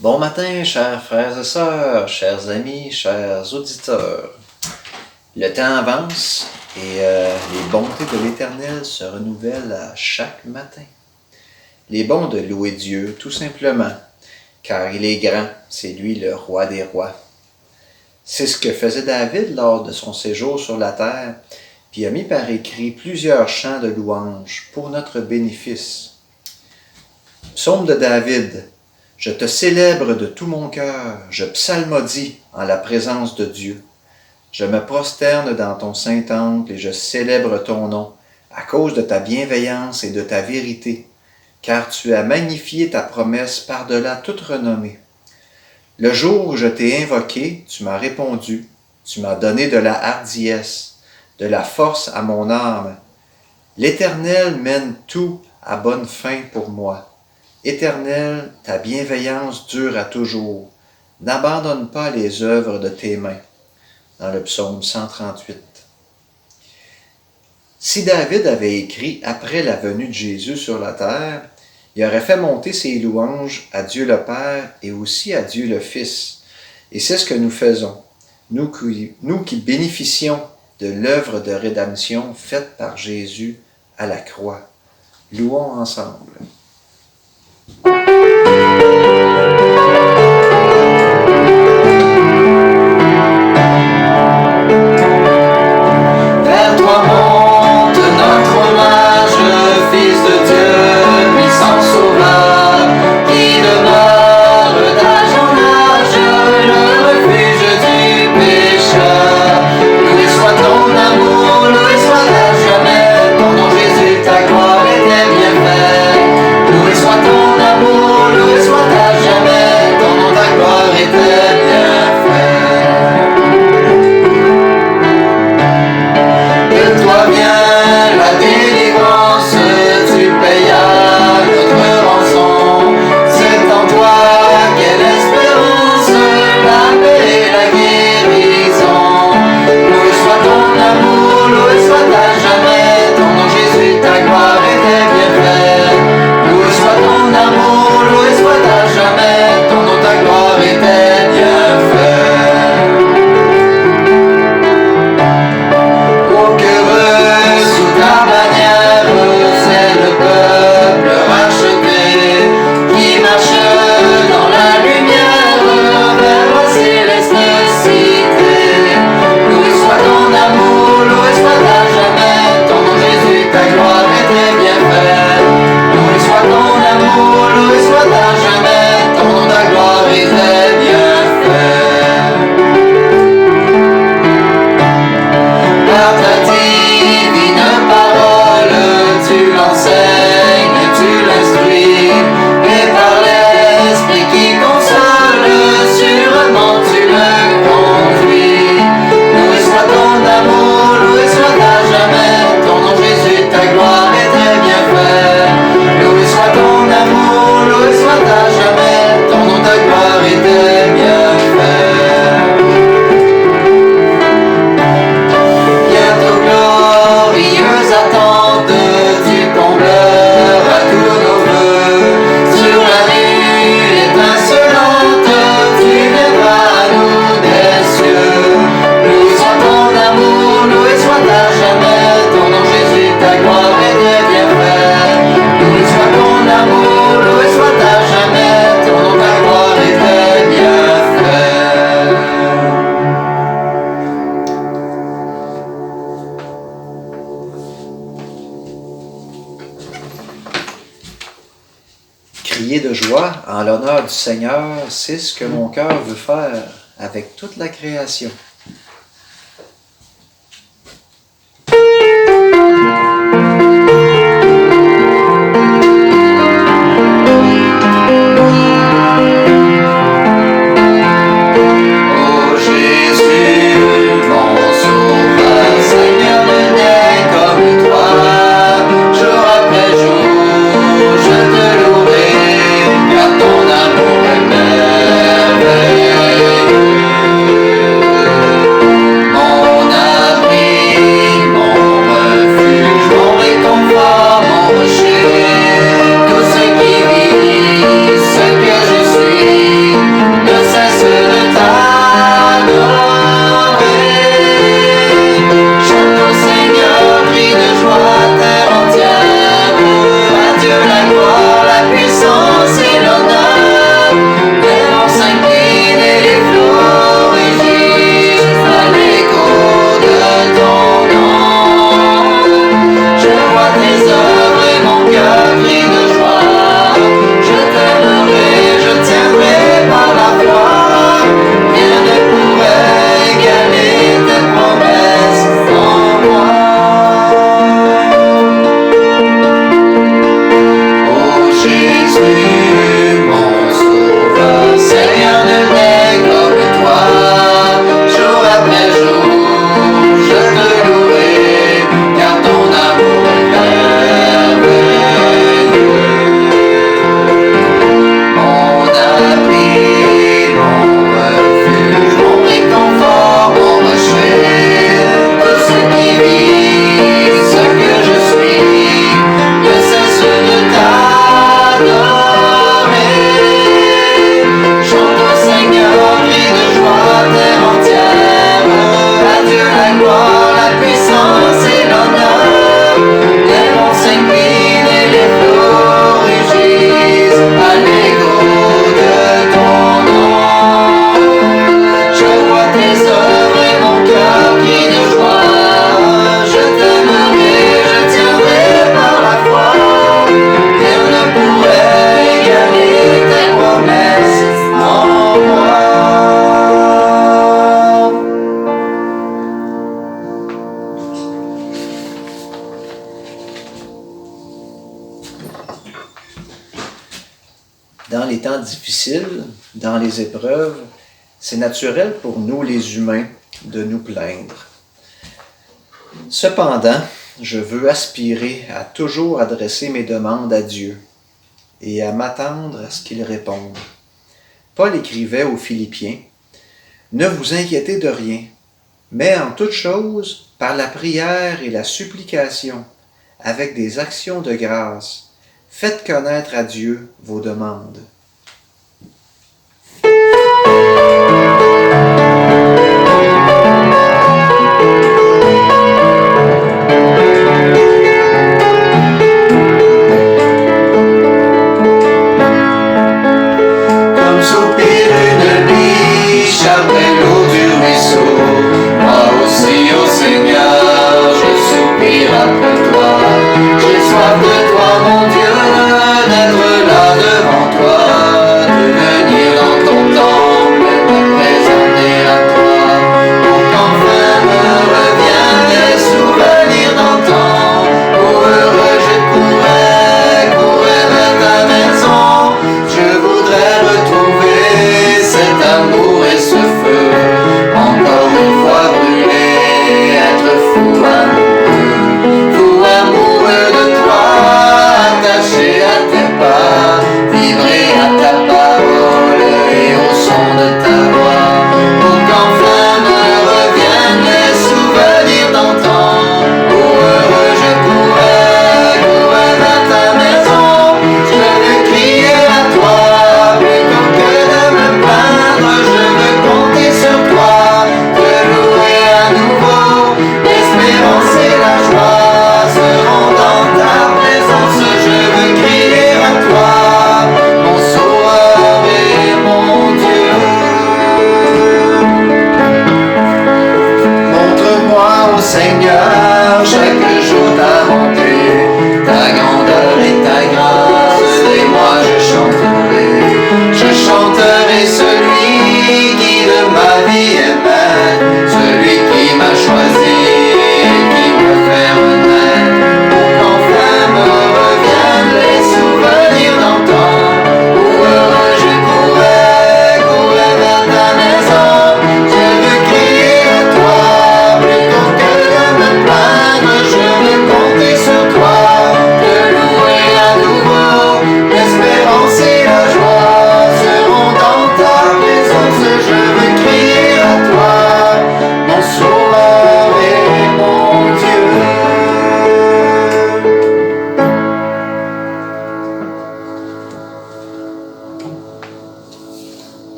Bon matin, chers frères et sœurs, chers amis, chers auditeurs. Le temps avance et les bontés de l'Éternel se renouvellent à chaque matin. Il est bon de louer Dieu, tout simplement, car il est grand, c'est lui le roi des rois. C'est ce que faisait David lors de son séjour sur la terre, puis a mis par écrit plusieurs chants de louanges pour notre bénéfice. Psaume de David. Je te célèbre de tout mon cœur, je psalmodie en la présence de Dieu. Je me prosterne dans ton saint temple et je célèbre ton nom, à cause de ta bienveillance et de ta vérité, car tu as magnifié ta promesse par-delà toute renommée. Le jour où je t'ai invoqué, tu m'as répondu, tu m'as donné de la hardiesse, de la force à mon âme. L'Éternel mène tout à bonne fin pour moi. Éternel, ta bienveillance dure à toujours. N'abandonne pas les œuvres de tes mains. Dans le psaume 138. Si David avait écrit après la venue de Jésus sur la terre, il aurait fait monter ses louanges à Dieu le Père et aussi à Dieu le Fils. Et c'est ce que nous faisons, nous qui bénéficions de l'œuvre de rédemption faite par Jésus à la croix. Louons ensemble. Crier de joie en l'honneur du Seigneur, c'est ce que mon cœur veut faire avec toute la création. Dans les temps difficiles, dans les épreuves, c'est naturel pour nous les humains de nous plaindre. Cependant, je veux aspirer à toujours adresser mes demandes à Dieu et à m'attendre à ce qu'il réponde. Paul écrivait aux Philippiens, « Ne vous inquiétez de rien, mais en toute chose, par la prière et la supplication, avec des actions de grâce, faites connaître à Dieu vos demandes. »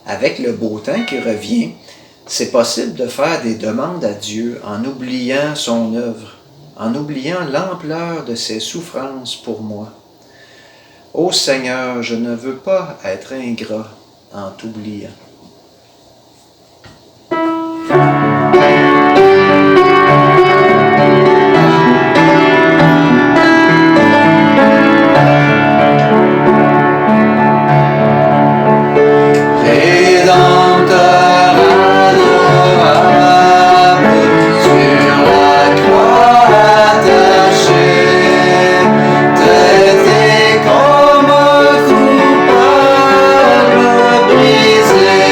Avec le beau temps qui revient, c'est possible de faire des demandes à Dieu en oubliant son œuvre, en oubliant l'ampleur de ses souffrances pour moi. Ô Seigneur, je ne veux pas être ingrat en t'oubliant. Comme coupable, brisé.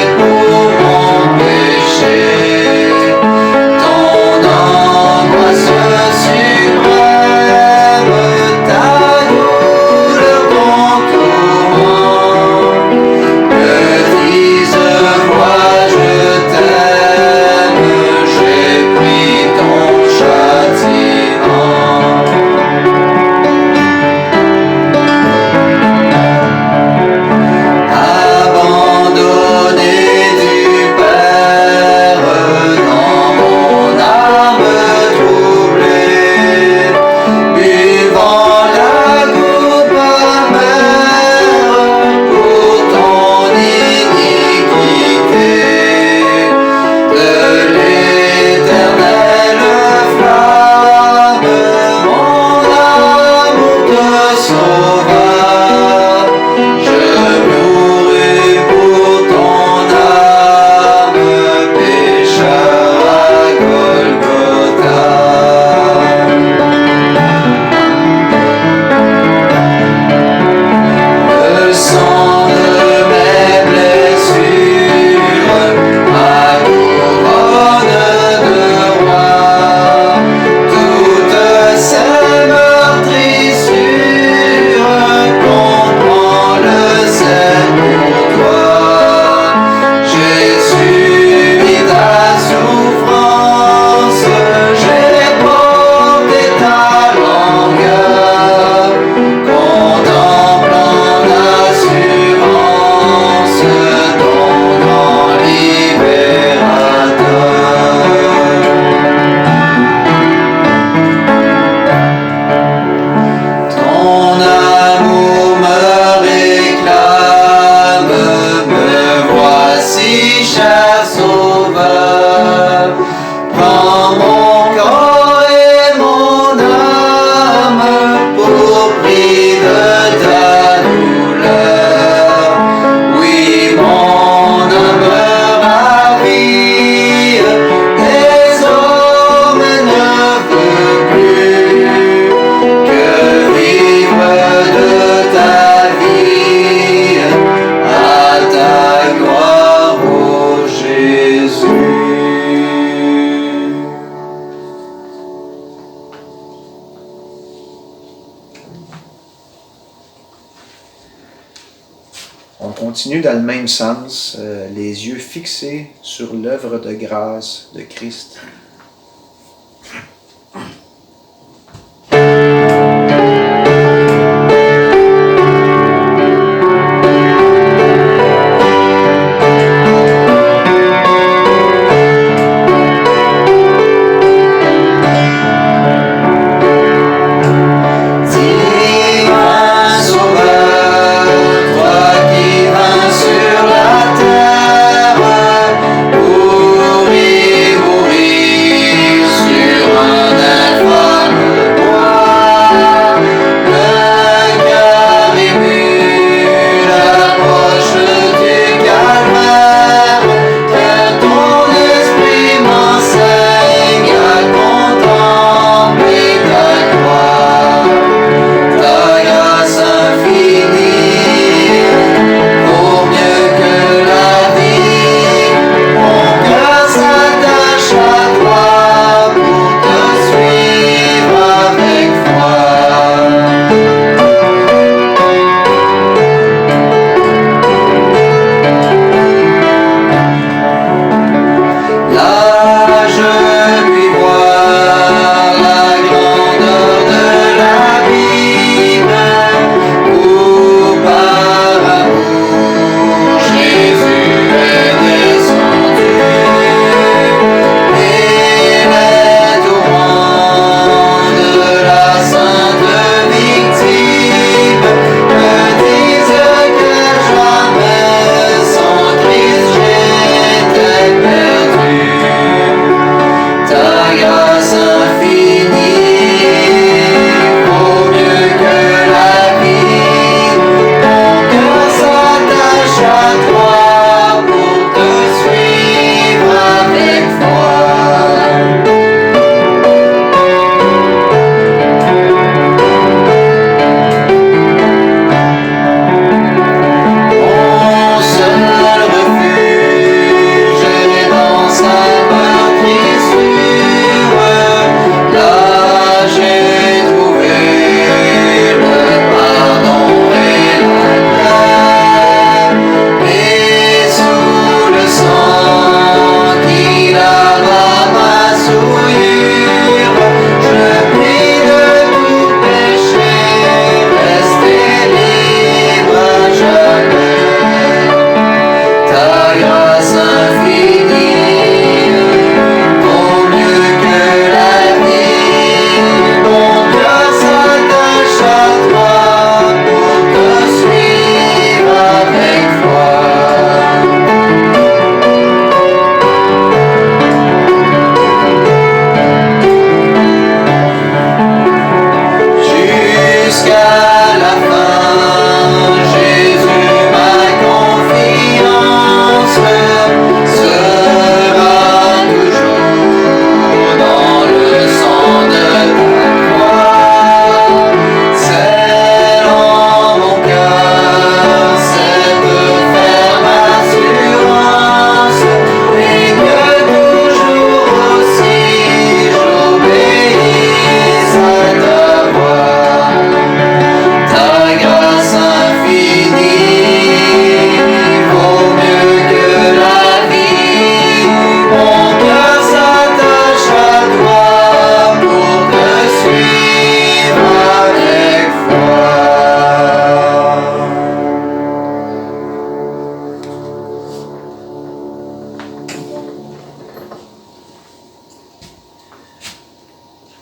continue dans le même sens, les yeux fixés sur l'œuvre de grâce de Christ.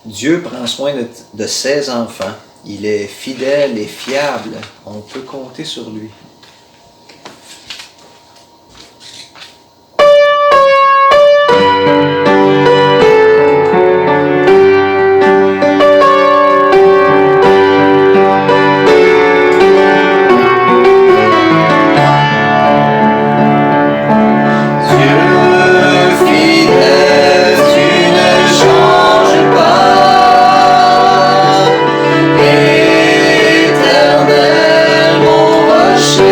Dieu prend soin de ses enfants. Il est fidèle et fiable. On peut compter sur lui. Éternel, mon rocher.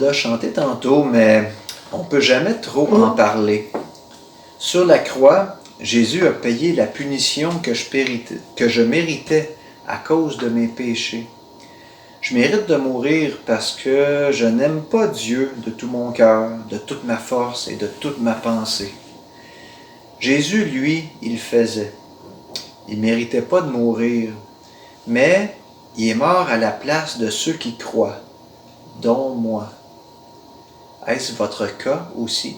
l'a chanté tantôt, mais on ne peut jamais trop en parler. Sur la croix, Jésus a payé la punition que je méritais à cause de mes péchés. Je mérite de mourir parce que je n'aime pas Dieu de tout mon cœur, de toute ma force et de toute ma pensée. Jésus, lui, il faisait. Il ne méritait pas de mourir, mais il est mort à la place de ceux qui croient, dont moi. Est-ce votre cas aussi?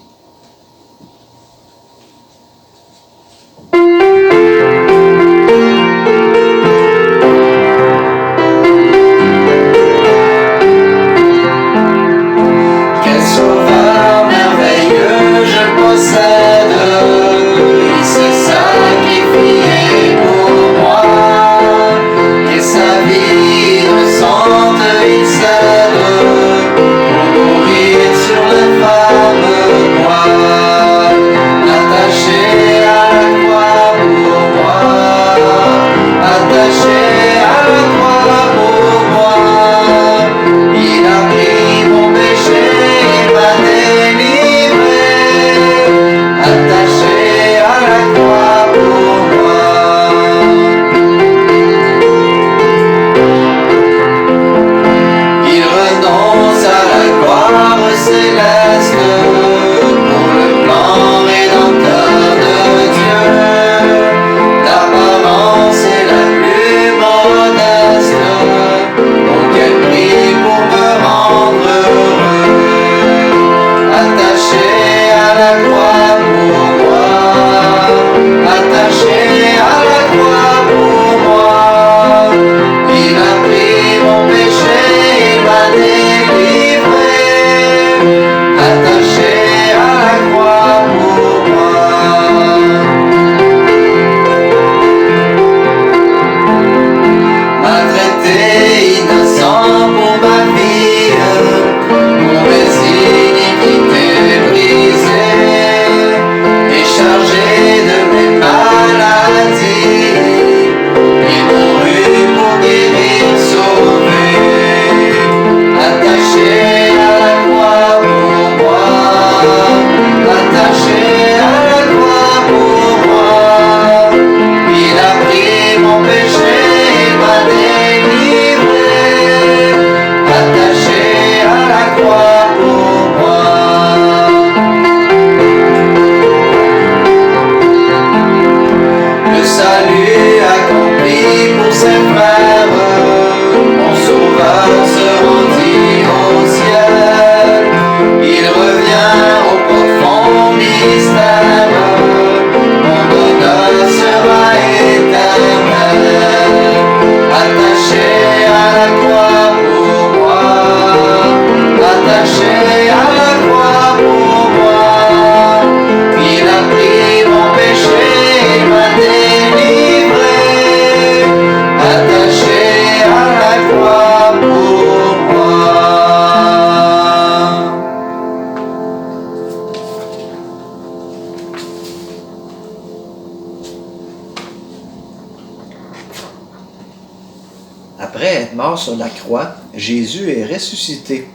Après être mort sur la croix, Jésus est ressuscité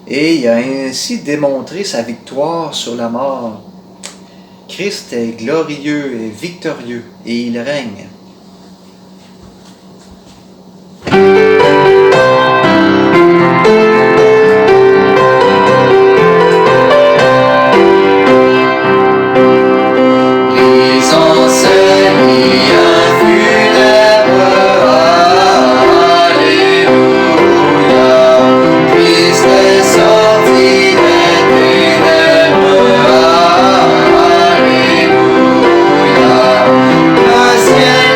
et il a ainsi démontré sa victoire sur la mort. Christ est glorieux et victorieux et il règne. Ciel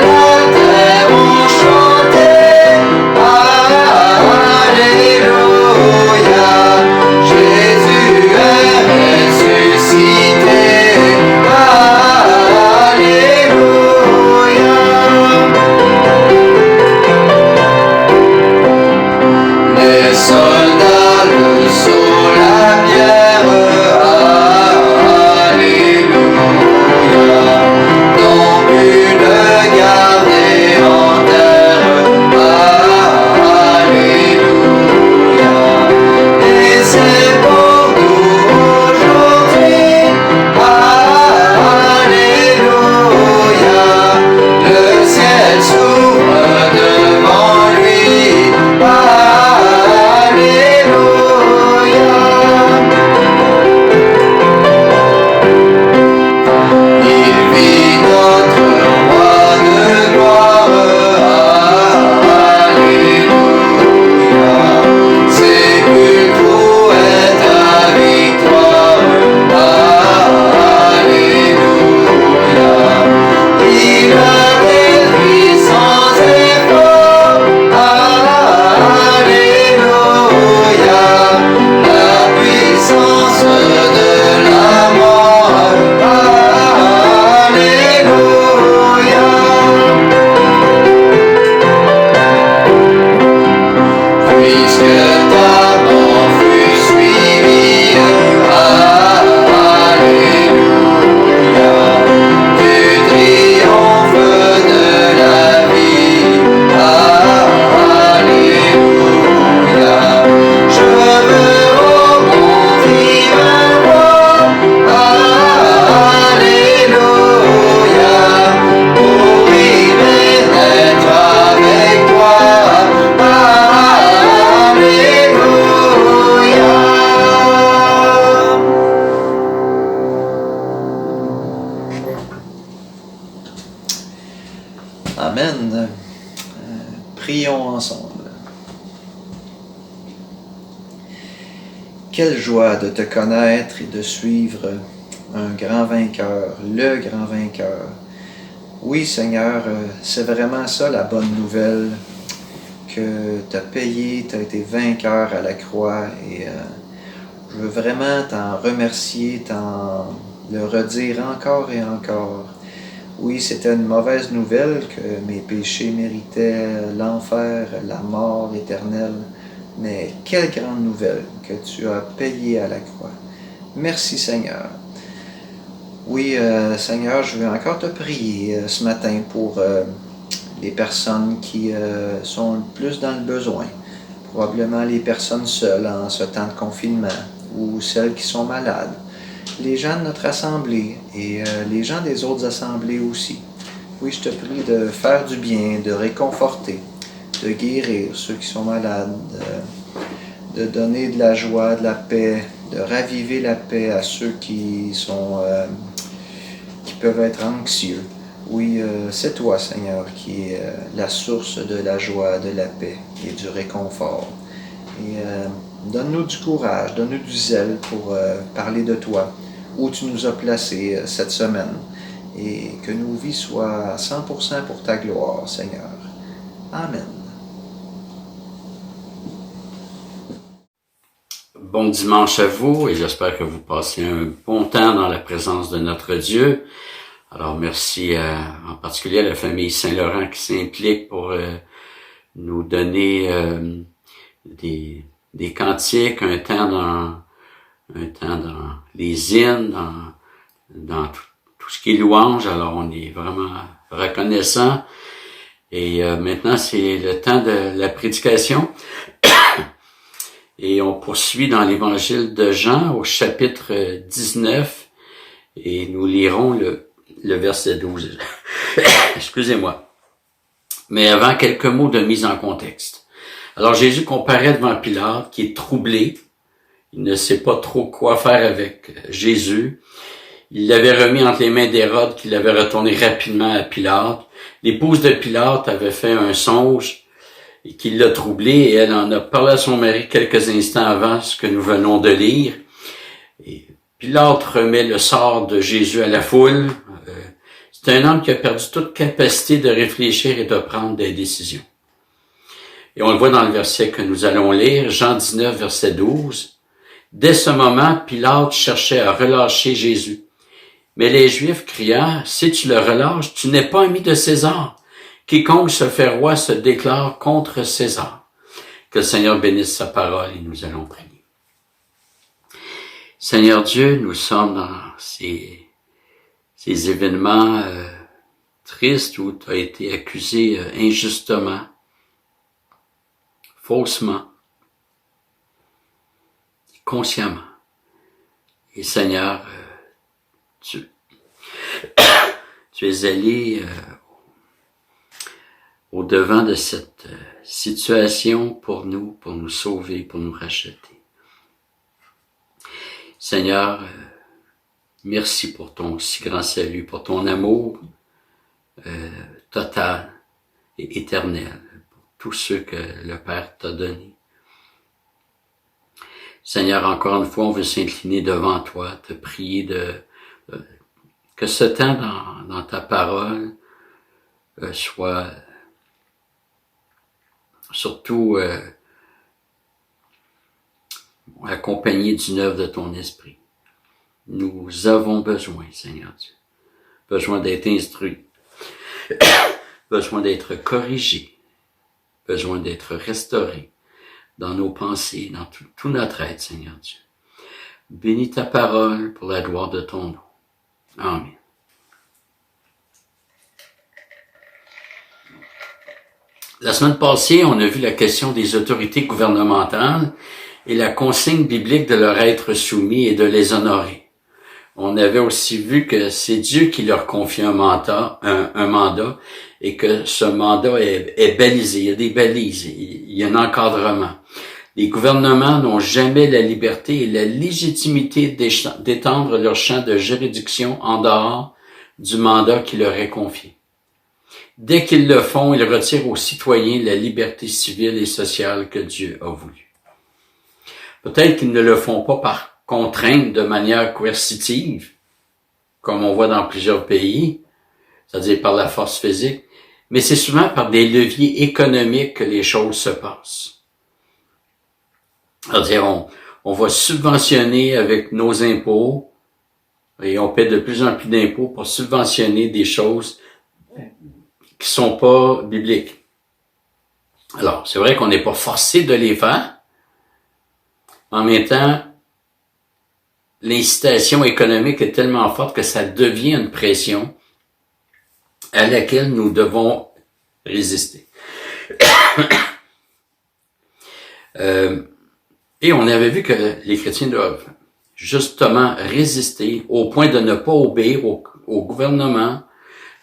Amen. Prions ensemble. Quelle joie de te connaître et de suivre un grand vainqueur, le grand vainqueur. Oui, Seigneur, c'est vraiment ça la bonne nouvelle, que tu as payé, tu as été vainqueur à la croix et je veux vraiment t'en remercier, t'en le redire encore et encore. Oui, c'était une mauvaise nouvelle que mes péchés méritaient l'enfer, la mort éternelle, mais quelle grande nouvelle que tu as payé à la croix. Merci Seigneur. Oui, Seigneur, je veux encore te prier ce matin pour les personnes qui sont le plus dans le besoin. Probablement les personnes seules en ce temps de confinement ou celles qui sont malades. Les gens de notre assemblée et les gens des autres assemblées aussi. Oui, je te prie de faire du bien, de réconforter, de guérir ceux qui sont malades, de donner de la joie, de la paix, de raviver la paix à ceux qui peuvent être anxieux. Oui, c'est toi, Seigneur, qui est la source de la joie, de la paix et du réconfort. Et donne-nous du courage, donne-nous du zèle pour parler de toi, où tu nous as placés cette semaine, et que nos vies soient à 100% pour ta gloire, Seigneur. Amen. Bon dimanche à vous et j'espère que vous passez un bon temps dans la présence de notre Dieu. Alors merci en particulier à la famille Saint-Laurent qui s'implique pour nous donner des cantiques, un temps dans les hymnes, dans tout ce qui est louange. Alors on est vraiment reconnaissant. Et maintenant c'est le temps de la prédication. Et on poursuit dans l'évangile de Jean au chapitre 19 et nous lirons le verset 12. Excusez-moi. Mais avant, quelques mots de mise en contexte. Alors Jésus comparaît devant Pilate qui est troublé. Il ne sait pas trop quoi faire avec Jésus. Il l'avait remis entre les mains d'Hérode qui l'avait retourné rapidement à Pilate. L'épouse de Pilate avait fait un songe et qui l'a troublé, et elle en a parlé à son mari quelques instants avant ce que nous venons de lire. Et Pilate remet le sort de Jésus à la foule. C'est un homme qui a perdu toute capacité de réfléchir et de prendre des décisions. Et on le voit dans le verset que nous allons lire, Jean 19, verset 12. Dès ce moment, Pilate cherchait à relâcher Jésus. Mais les Juifs criant, « Si tu le relâches, tu n'es pas ami de César. Quiconque se fait roi se déclare contre César. » Que le Seigneur bénisse sa parole et nous allons prier. Seigneur Dieu, nous sommes dans ces événements tristes où tu as été accusé injustement, faussement, consciemment. Et Seigneur, tu es allé au devant de cette situation pour nous sauver, pour nous racheter. Seigneur, merci pour ton si grand salut, pour ton amour total et éternel, pour tous ceux que le Père t'a donnés. Seigneur, encore une fois, on veut s'incliner devant toi, te prier que ce temps dans ta parole soit surtout accompagné d'une œuvre de ton esprit. Nous avons besoin, Seigneur Dieu, besoin d'être instruits, besoin d'être corrigés, besoin d'être restaurés dans nos pensées, dans tout notre être, Seigneur Dieu. Bénis ta parole pour la gloire de ton nom. Amen. La semaine passée, on a vu la question des autorités gouvernementales et la consigne biblique de leur être soumis et de les honorer. On avait aussi vu que c'est Dieu qui leur confie un mandat et que ce mandat est balisé. Il y a des balises, il y a un encadrement. Les gouvernements n'ont jamais la liberté et la légitimité d'étendre leur champ de juridiction en dehors du mandat qui leur est confié. Dès qu'ils le font, ils retirent aux citoyens la liberté civile et sociale que Dieu a voulu. Peut-être qu'ils ne le font pas par contrainte de manière coercitive, comme on voit dans plusieurs pays, c'est-à-dire par la force physique, mais c'est souvent par des leviers économiques que les choses se passent. C'est-à-dire, on va subventionner avec nos impôts, et on paie de plus en plus d'impôts pour subventionner des choses qui sont pas bibliques. Alors, c'est vrai qu'on n'est pas forcé de les faire. En même temps, l'incitation économique est tellement forte que ça devient une pression à laquelle nous devons résister. Et on avait vu que les chrétiens doivent justement résister au point de ne pas obéir au gouvernement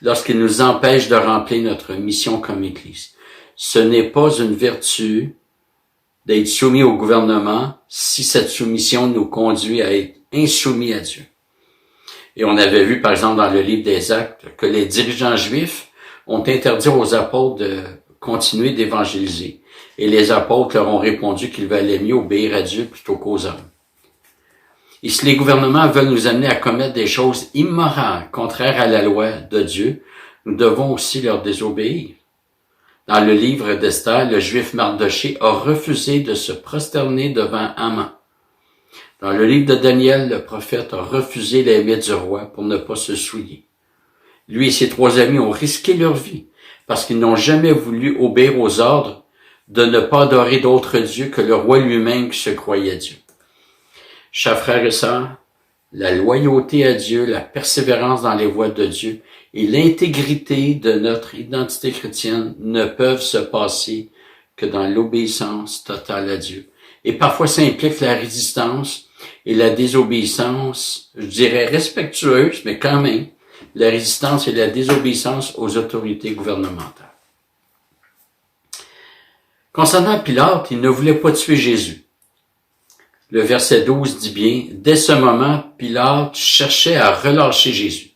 lorsqu'il nous empêche de remplir notre mission comme Église. Ce n'est pas une vertu d'être soumis au gouvernement si cette soumission nous conduit à être insoumis à Dieu. Et on avait vu, par exemple, dans le livre des Actes, que les dirigeants juifs ont interdit aux apôtres de continuer d'évangéliser. Et les apôtres leur ont répondu qu'il valait mieux obéir à Dieu plutôt qu'aux hommes. Et si les gouvernements veulent nous amener à commettre des choses immorales, contraires à la loi de Dieu, nous devons aussi leur désobéir. Dans le livre d'Esther, le juif Mardoché a refusé de se prosterner devant Haman. Dans le livre de Daniel, le prophète a refusé l'invite du roi pour ne pas se souiller. Lui et ses 3 amis ont risqué leur vie parce qu'ils n'ont jamais voulu obéir aux ordres de ne pas adorer d'autres dieux que le roi lui-même qui se croyait Dieu. Chers frères et sœurs, la loyauté à Dieu, la persévérance dans les voies de Dieu et l'intégrité de notre identité chrétienne ne peuvent se passer que dans l'obéissance totale à Dieu. Et parfois, ça implique la résistance et la désobéissance, je dirais respectueuse, mais quand même, la résistance et la désobéissance aux autorités gouvernementales. Concernant Pilate, il ne voulait pas tuer Jésus. Le verset 12 dit bien, « Dès ce moment, Pilate cherchait à relâcher Jésus. »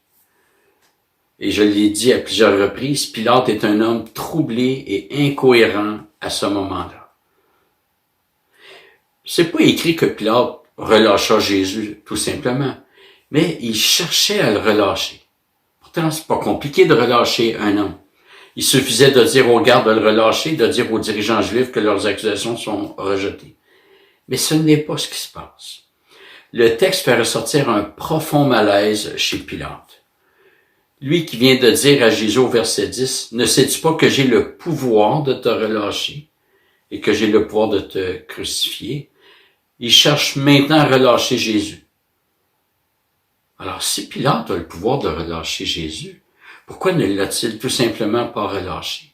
Et je l'ai dit à plusieurs reprises, Pilate est un homme troublé et incohérent à ce moment-là. C'est pas écrit que Pilate relâcha Jésus, tout simplement, mais il cherchait à le relâcher. Pourtant, c'est pas compliqué de relâcher un homme. Il suffisait de dire aux gardes de le relâcher, de dire aux dirigeants juifs que leurs accusations sont rejetées. Mais ce n'est pas ce qui se passe. Le texte fait ressortir un profond malaise chez Pilate. Lui qui vient de dire à Jésus au verset 10, « Ne sais-tu pas que j'ai le pouvoir de te relâcher et que j'ai le pouvoir de te crucifier? » Il cherche maintenant à relâcher Jésus. Alors, si Pilate a le pouvoir de relâcher Jésus, pourquoi ne l'a-t-il tout simplement pas relâché?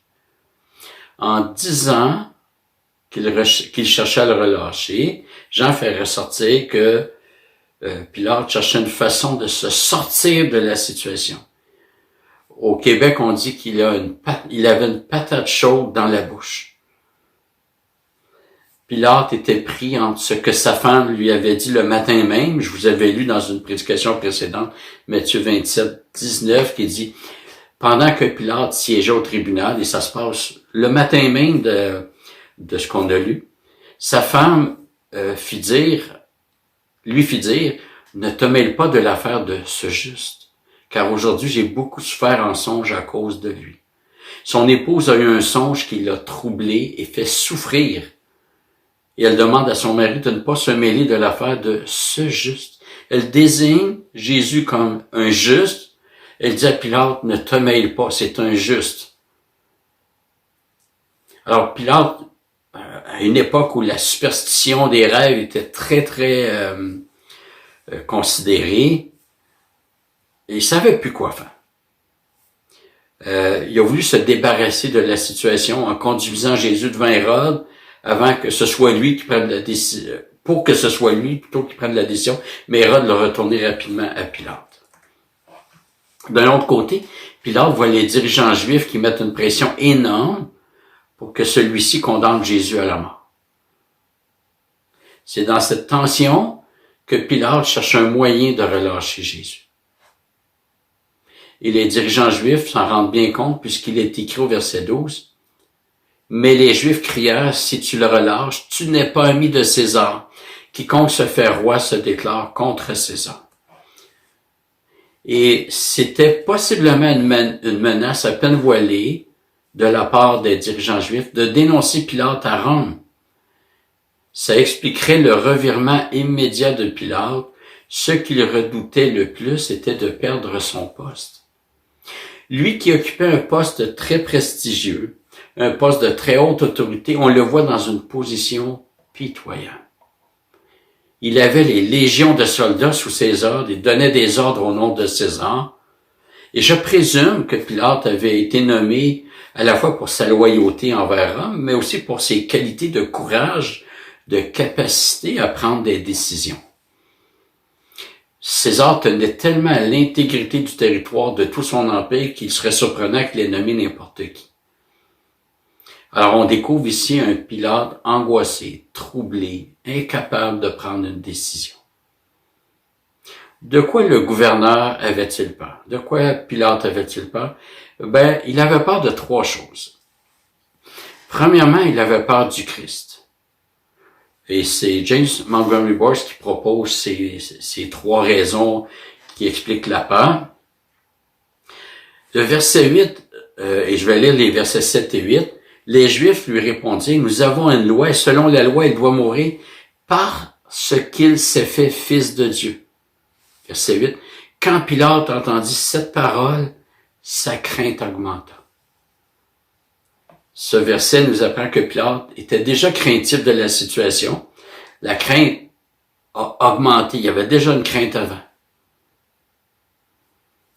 En disant qu'il cherchait à le relâcher, Jean fait ressortir que Pilate cherchait une façon de se sortir de la situation. Au Québec, on dit qu'il avait une patate chaude dans la bouche. Pilate était pris entre ce que sa femme lui avait dit le matin même. Je vous avais lu dans une prédication précédente, Matthieu 27, 19, qui dit « Pendant que Pilate siégeait au tribunal, et ça se passe le matin même de ce qu'on a lu, sa femme lui fit dire, « Ne te mêle pas de l'affaire de ce juste, car aujourd'hui j'ai beaucoup souffert en songe à cause de lui. » Son épouse a eu un songe qui l'a troublé et fait souffrir. Et elle demande à son mari de ne pas se mêler de l'affaire de ce juste. Elle désigne Jésus comme un juste. Elle dit à Pilate, ne te mêle pas, c'est un juste. Alors Pilate, à une époque où la superstition des rêves était très, très considérée, il savait plus quoi faire. Il a voulu se débarrasser de la situation en conduisant Jésus devant Hérode, avant que ce soit lui qui prenne la décision, pour que ce soit lui plutôt qui prenne la décision, mais Hérode l'a retourné rapidement à Pilate. D'un autre côté, Pilate voit les dirigeants juifs qui mettent une pression énorme pour que celui-ci condamne Jésus à la mort. C'est dans cette tension que Pilate cherche un moyen de relâcher Jésus. Et les dirigeants juifs s'en rendent bien compte puisqu'il est écrit au verset 12. Mais les Juifs crièrent, si tu le relâches, tu n'es pas ami de César. Quiconque se fait roi se déclare contre César. Et c'était possiblement une menace à peine voilée de la part des dirigeants juifs de dénoncer Pilate à Rome. Ça expliquerait le revirement immédiat de Pilate. Ce qu'il redoutait le plus était de perdre son poste. Lui qui occupait un poste très prestigieux, un poste de très haute autorité, on le voit dans une position pitoyable. Il avait les légions de soldats sous ses ordres, il donnait des ordres au nom de César. Et je présume que Pilate avait été nommé à la fois pour sa loyauté envers Rome, mais aussi pour ses qualités de courage, de capacité à prendre des décisions. César tenait tellement à l'intégrité du territoire de tout son empire qu'il serait surprenant qu'il ait nommé n'importe qui. Alors on découvre ici un Pilate angoissé, troublé, incapable de prendre une décision. De quoi le gouverneur avait-il peur? De quoi Pilate avait-il peur? Il avait peur de trois choses. Premièrement, il avait peur du Christ. Et c'est James Montgomery Boice qui propose ces trois raisons qui expliquent la peur. Le verset 8, et je vais lire les versets 7 et 8, les Juifs lui répondirent, nous avons une loi et selon la loi, il doit mourir parce qu'il s'est fait fils de Dieu. Verset 8, quand Pilate entendit cette parole, sa crainte augmenta. Ce verset nous apprend que Pilate était déjà craintif de la situation. La crainte a augmenté. Il y avait déjà une crainte avant.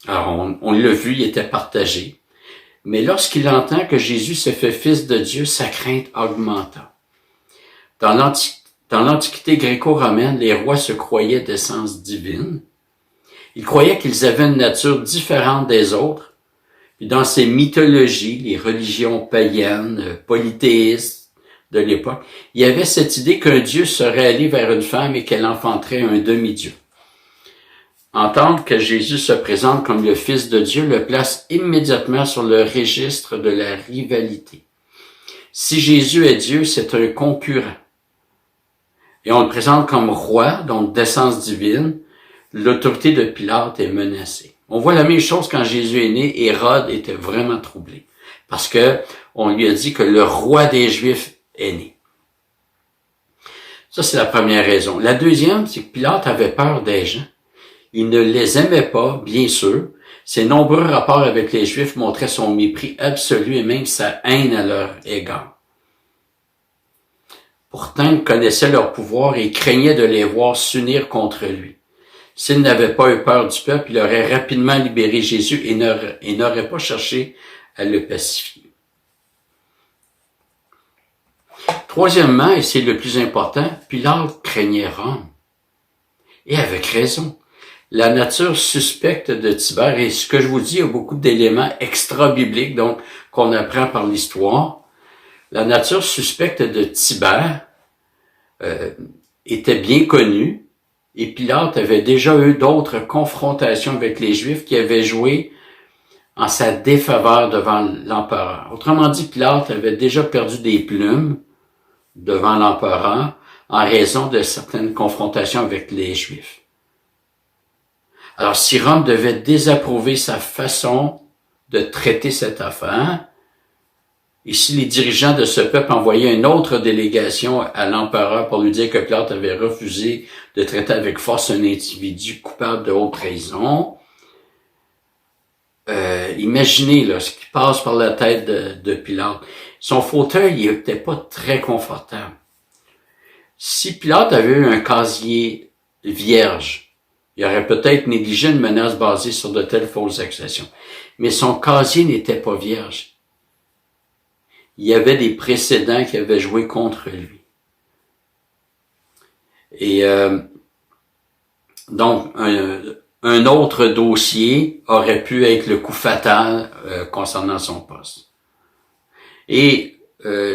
Alors, on l'a vu, il était partagé. Mais lorsqu'il entend que Jésus se fait fils de Dieu, sa crainte augmenta. Dans l'Antiquité gréco-romaine, les rois se croyaient d'essence divine. Ils croyaient qu'ils avaient une nature différente des autres. Puis dans ces mythologies, les religions païennes, polythéistes de l'époque, il y avait cette idée qu'un dieu serait allé vers une femme et qu'elle enfanterait un demi-dieu. Entendre que Jésus se présente comme le Fils de Dieu le place immédiatement sur le registre de la rivalité. Si Jésus est Dieu, c'est un concurrent. Et on le présente comme roi, donc d'essence divine. L'autorité de Pilate est menacée. On voit la même chose quand Jésus est né. Hérode était vraiment troublé parce que on lui a dit que le roi des Juifs est né. Ça, c'est la première raison. La deuxième, c'est que Pilate avait peur des gens. Il ne les aimait pas, bien sûr. Ses nombreux rapports avec les Juifs montraient son mépris absolu et même sa haine à leur égard. Pourtant, il connaissait leur pouvoir et craignait de les voir s'unir contre lui. S'il n'avait pas eu peur du peuple, il aurait rapidement libéré Jésus et n'aurait pas cherché à le pacifier. Troisièmement, et c'est le plus important, Pilate craignait Rome. Et avec raison. La nature suspecte de Tibère, et ce que je vous dis, il y a beaucoup d'éléments extra-bibliques, donc qu'on apprend par l'histoire. La nature suspecte de Tibère était bien connue, et Pilate avait déjà eu d'autres confrontations avec les Juifs qui avaient joué en sa défaveur devant l'empereur. Autrement dit, Pilate avait déjà perdu des plumes devant l'empereur en raison de certaines confrontations avec les Juifs. Alors, si Rome devait désapprouver sa façon de traiter cette affaire, et si les dirigeants de ce peuple envoyaient une autre délégation à l'empereur pour lui dire que Pilate avait refusé de traiter avec force un individu coupable de haute trahison, imaginez là, ce qui passe par la tête de Pilate. Son fauteuil n'était pas très confortable. Si Pilate avait eu un casier vierge, il aurait peut-être négligé une menace basée sur de telles fausses accusations. Mais son casier n'était pas vierge. Il y avait des précédents qui avaient joué contre lui. Et donc, un autre dossier aurait pu être le coup fatal concernant son poste. Et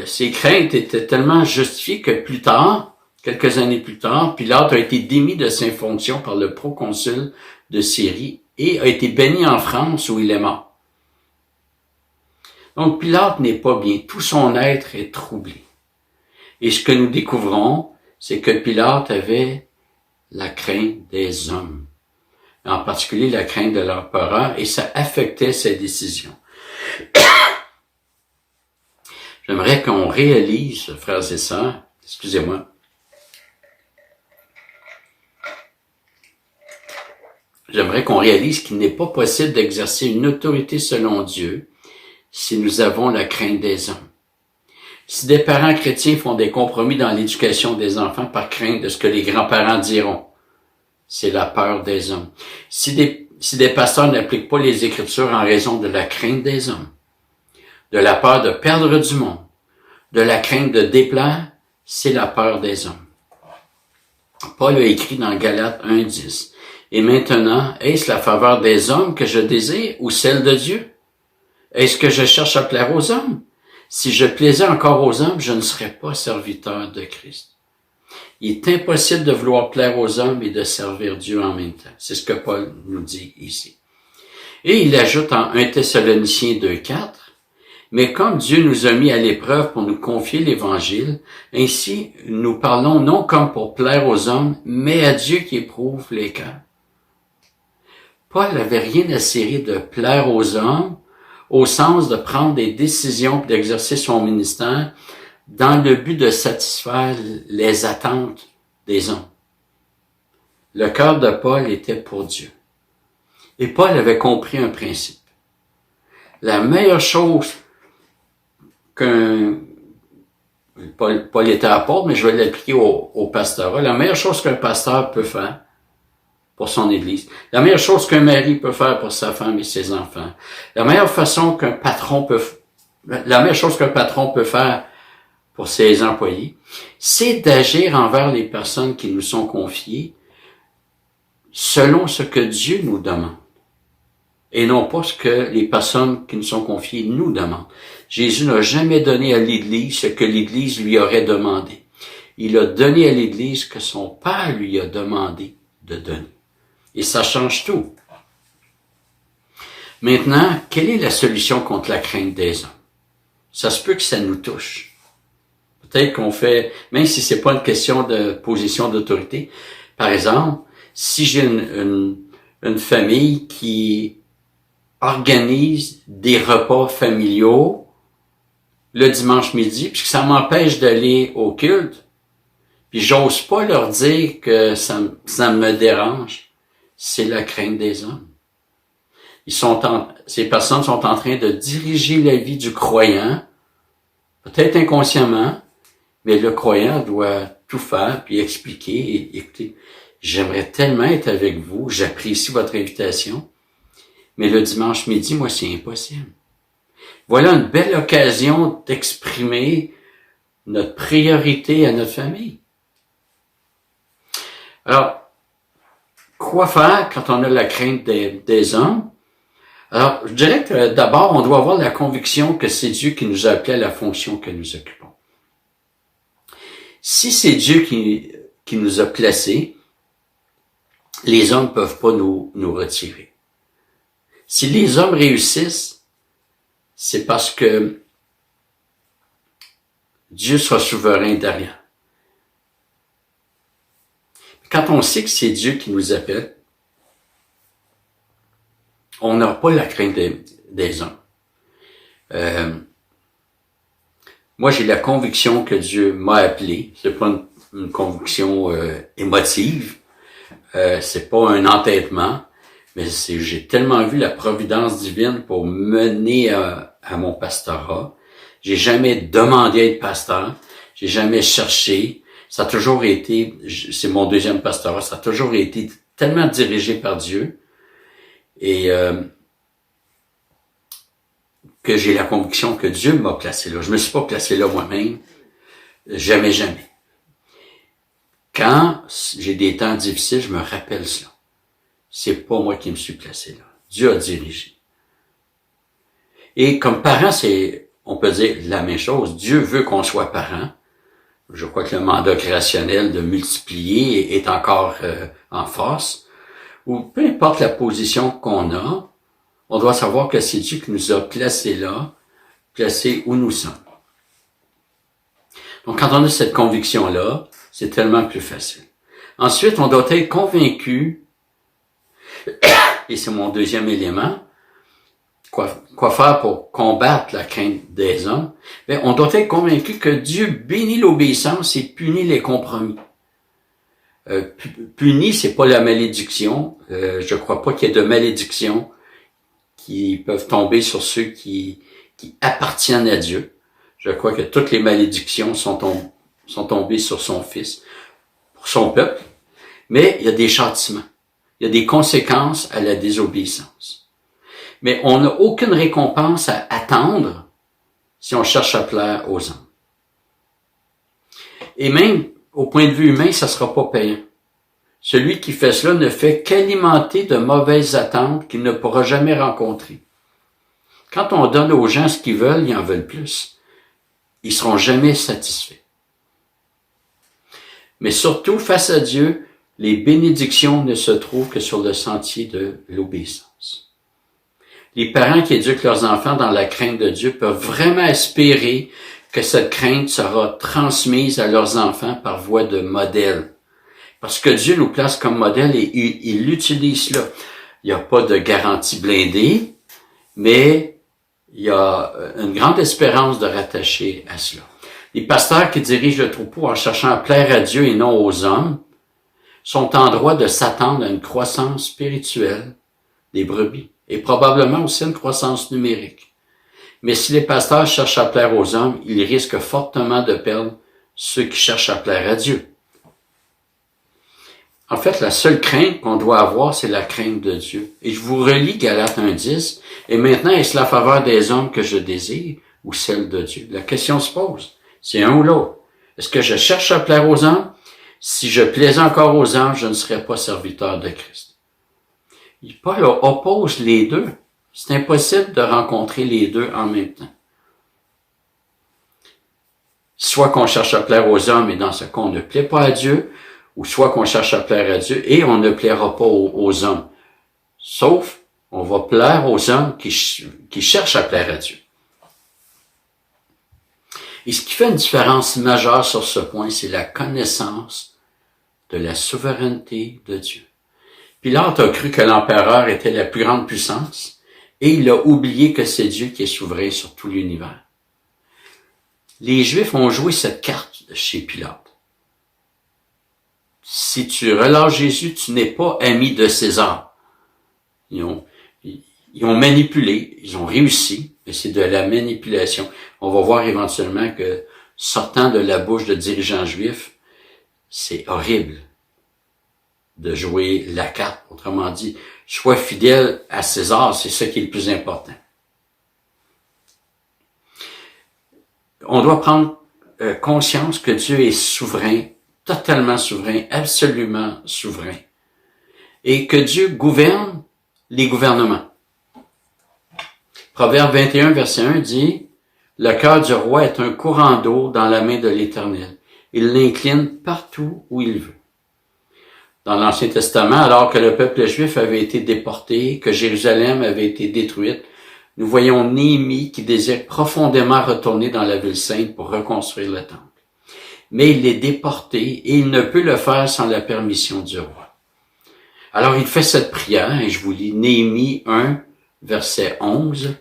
ces craintes étaient tellement justifiées que plus tard, quelques années plus tard, Pilate a été démis de ses fonctions par le proconsul de Syrie, et a été béni en France où il est mort. Donc Pilate n'est pas bien, tout son être est troublé. Et ce que nous découvrons, c'est que Pilate avait la crainte des hommes, en particulier la crainte de l'empereur, et ça affectait ses décisions. J'aimerais qu'on réalise, frères et sœurs, excusez-moi, j'aimerais qu'on réalise qu'il n'est pas possible d'exercer une autorité selon Dieu si nous avons la crainte des hommes. Si des parents chrétiens font des compromis dans l'éducation des enfants par crainte de ce que les grands-parents diront, c'est la peur des hommes. Si des pasteurs n'appliquent pas les Écritures en raison de la crainte des hommes, de la peur de perdre du monde, de la crainte de déplaire, c'est la peur des hommes. Paul a écrit dans Galates 1:10, « Et maintenant, est-ce la faveur des hommes que je désire ou celle de Dieu? Est-ce que je cherche à plaire aux hommes? Si je plaisais encore aux hommes, je ne serais pas serviteur de Christ. » Il est impossible de vouloir plaire aux hommes et de servir Dieu en même temps. C'est ce que Paul nous dit ici. Et il ajoute en 1 Thessaloniciens 2:4, « Mais comme Dieu nous a mis à l'épreuve pour nous confier l'Évangile, ainsi nous parlons non comme pour plaire aux hommes, mais à Dieu qui éprouve les cœurs. » Paul n'avait rien à cirer de plaire aux hommes, au sens de prendre des décisions et d'exercer son ministère dans le but de satisfaire les attentes des hommes. Le cœur de Paul était pour Dieu. Et Paul avait compris un principe. La meilleure chose Paul était apôtre, mais je vais l'appliquer au pastorat. La meilleure chose qu'un pasteur peut faire pour son Église, la meilleure chose qu'un mari peut faire pour sa femme et ses enfants, la meilleure chose qu'un patron peut faire pour ses employés, c'est d'agir envers les personnes qui nous sont confiées selon ce que Dieu nous demande. Et non pas ce que les personnes qui nous sont confiées nous demandent. Jésus n'a jamais donné à l'Église ce que l'Église lui aurait demandé. Il a donné à l'Église ce que son Père lui a demandé de donner. Et ça change tout. Maintenant, quelle est la solution contre la crainte des hommes? Ça se peut que ça nous touche. Peut-être qu'on fait, même si c'est pas une question de position d'autorité, par exemple, si j'ai une famille qui organise des repas familiaux le dimanche midi, puis que ça m'empêche d'aller au culte, puis j'ose pas leur dire que ça me dérange, c'est la crainte des hommes. Ces personnes sont en train de diriger la vie du croyant, peut-être inconsciemment, mais le croyant doit tout faire, puis expliquer, et écoutez, j'aimerais tellement être avec vous, j'apprécie votre invitation, mais le dimanche midi, moi, c'est impossible. Voilà une belle occasion d'exprimer notre priorité à notre famille. Alors, quoi faire quand on a la crainte des hommes? Alors, je dirais que d'abord, on doit avoir la conviction que c'est Dieu qui nous a appelés à la fonction que nous occupons. Si c'est Dieu qui nous a placés, les hommes ne peuvent pas nous retirer. Si les hommes réussissent, c'est parce que Dieu sera souverain derrière. Quand on sait que c'est Dieu qui nous appelle, on n'a pas la crainte des hommes. Moi, j'ai la conviction que Dieu m'a appelé. C'est pas une conviction émotive. C'est pas un entêtement. Mais j'ai tellement vu la providence divine pour mener à mon pastorat. J'ai jamais demandé à être pasteur. J'ai jamais cherché. Ça a toujours été, c'est mon deuxième pastorat, ça a toujours été tellement dirigé par Dieu. Et que j'ai la conviction que Dieu m'a placé là. Je me suis pas placé là moi-même. Jamais. Quand j'ai des temps difficiles, je me rappelle cela. C'est pas moi qui me suis placé là. Dieu a dirigé. Et comme parent, on peut dire la même chose. Dieu veut qu'on soit parent. Je crois que le mandat créationnel de multiplier est encore en force. ou peu importe la position qu'on a, on doit savoir que c'est Dieu qui nous a placés là, placés où nous sommes. Donc, quand on a cette conviction-là, c'est tellement plus facile. Ensuite, on doit être convaincu, et c'est mon deuxième élément, quoi faire pour combattre la crainte des hommes? Bien, on doit être convaincu que Dieu bénit l'obéissance et punit les compromis. Punit, c'est pas la malédiction. Je crois pas qu'il y ait de malédiction qui peuvent tomber sur ceux qui appartiennent à Dieu. Je crois que toutes les malédictions sont tombées sur son Fils, pour son peuple. Mais il y a des châtiments. Il y a des conséquences à la désobéissance. Mais on n'a aucune récompense à attendre si on cherche à plaire aux hommes. Et même, au point de vue humain, ça sera pas payant. Celui qui fait cela ne fait qu'alimenter de mauvaises attentes qu'il ne pourra jamais rencontrer. Quand on donne aux gens ce qu'ils veulent, ils en veulent plus. Ils seront jamais satisfaits. Mais surtout, face à Dieu, les bénédictions ne se trouvent que sur le sentier de l'obéissance. Les parents qui éduquent leurs enfants dans la crainte de Dieu peuvent vraiment espérer que cette crainte sera transmise à leurs enfants par voie de modèle. Parce que Dieu nous place comme modèle et il utilise cela. Il n'y a pas de garantie blindée, mais il y a une grande espérance de rattacher à cela. Les pasteurs qui dirigent le troupeau en cherchant à plaire à Dieu et non aux hommes sont en droit de s'attendre à une croissance spirituelle des brebis et probablement aussi une croissance numérique. Mais si les pasteurs cherchent à plaire aux hommes, ils risquent fortement de perdre ceux qui cherchent à plaire à Dieu. En fait, la seule crainte qu'on doit avoir, c'est la crainte de Dieu. Et je vous relis Galates 1:10. Et maintenant, est-ce la faveur des hommes que je désire ou celle de Dieu? La question se pose. C'est un ou l'autre. Est-ce que je cherche à plaire aux hommes? Si je plaisais encore aux hommes, je ne serais pas serviteur de Christ. Paul oppose les deux. C'est impossible de rencontrer les deux en même temps. Soit qu'on cherche à plaire aux hommes et dans ce cas, on ne plaît pas à Dieu, ou soit qu'on cherche à plaire à Dieu et on ne plaira pas aux hommes. Sauf, on va plaire aux hommes qui cherchent à plaire à Dieu. Et ce qui fait une différence majeure sur ce point, c'est la connaissance de la souveraineté de Dieu. Pilate a cru que l'empereur était la plus grande puissance et il a oublié que c'est Dieu qui est souverain sur tout l'univers. Les Juifs ont joué cette carte chez Pilate. Si tu relâches Jésus, tu n'es pas ami de César. Ils ont manipulé, ils ont réussi, mais c'est de la manipulation. On va voir éventuellement que sortant de la bouche de dirigeants juifs, c'est horrible de jouer la carte. Autrement dit, sois fidèle à César, c'est ce qui est le plus important. On doit prendre conscience que Dieu est souverain, totalement souverain, absolument souverain. Et que Dieu gouverne les gouvernements. Proverbe 21, verset 1 dit, « Le cœur du roi est un courant d'eau dans la main de l'Éternel. Il l'incline partout où il veut. » Dans l'Ancien Testament, alors que le peuple juif avait été déporté, que Jérusalem avait été détruite, nous voyons Néhémie qui désire profondément retourner dans la ville sainte pour reconstruire le temple. Mais il est déporté et il ne peut le faire sans la permission du roi. Alors il fait cette prière, et je vous lis Néhémie 1, verset 11.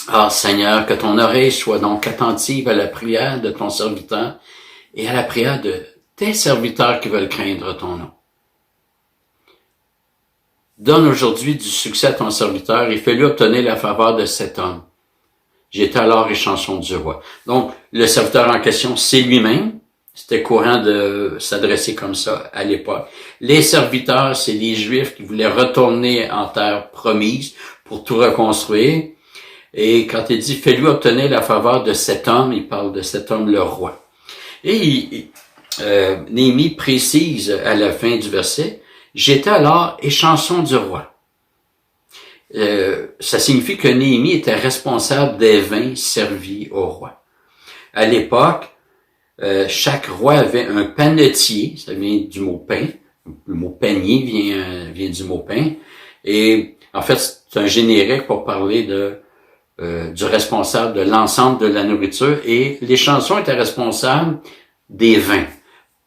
« Ah Seigneur, que ton oreille soit donc attentive à la prière de ton serviteur et à la prière de tes serviteurs qui veulent craindre ton nom. Donne aujourd'hui du succès à ton serviteur et fais-lui obtenir la faveur de cet homme. J'étais alors échanson du roi. » Donc, le serviteur en question, c'est lui-même. C'était courant de s'adresser comme ça à l'époque. Les serviteurs, c'est les Juifs qui voulaient retourner en terre promise pour tout reconstruire. Et quand il dit « fais-lui obtenir la faveur de cet homme », il parle de cet homme, le roi. Et Néhémie précise à la fin du verset, « J'étais alors échanson du roi ». Ça signifie que Néhémie était responsable des vins servis au roi. À l'époque, chaque roi avait un panetier, ça vient du mot pain, Le mot panier vient du mot pain. Et en fait, c'est un générique pour parler du responsable de l'ensemble de la nourriture. Et les chansons étaient responsables des vins.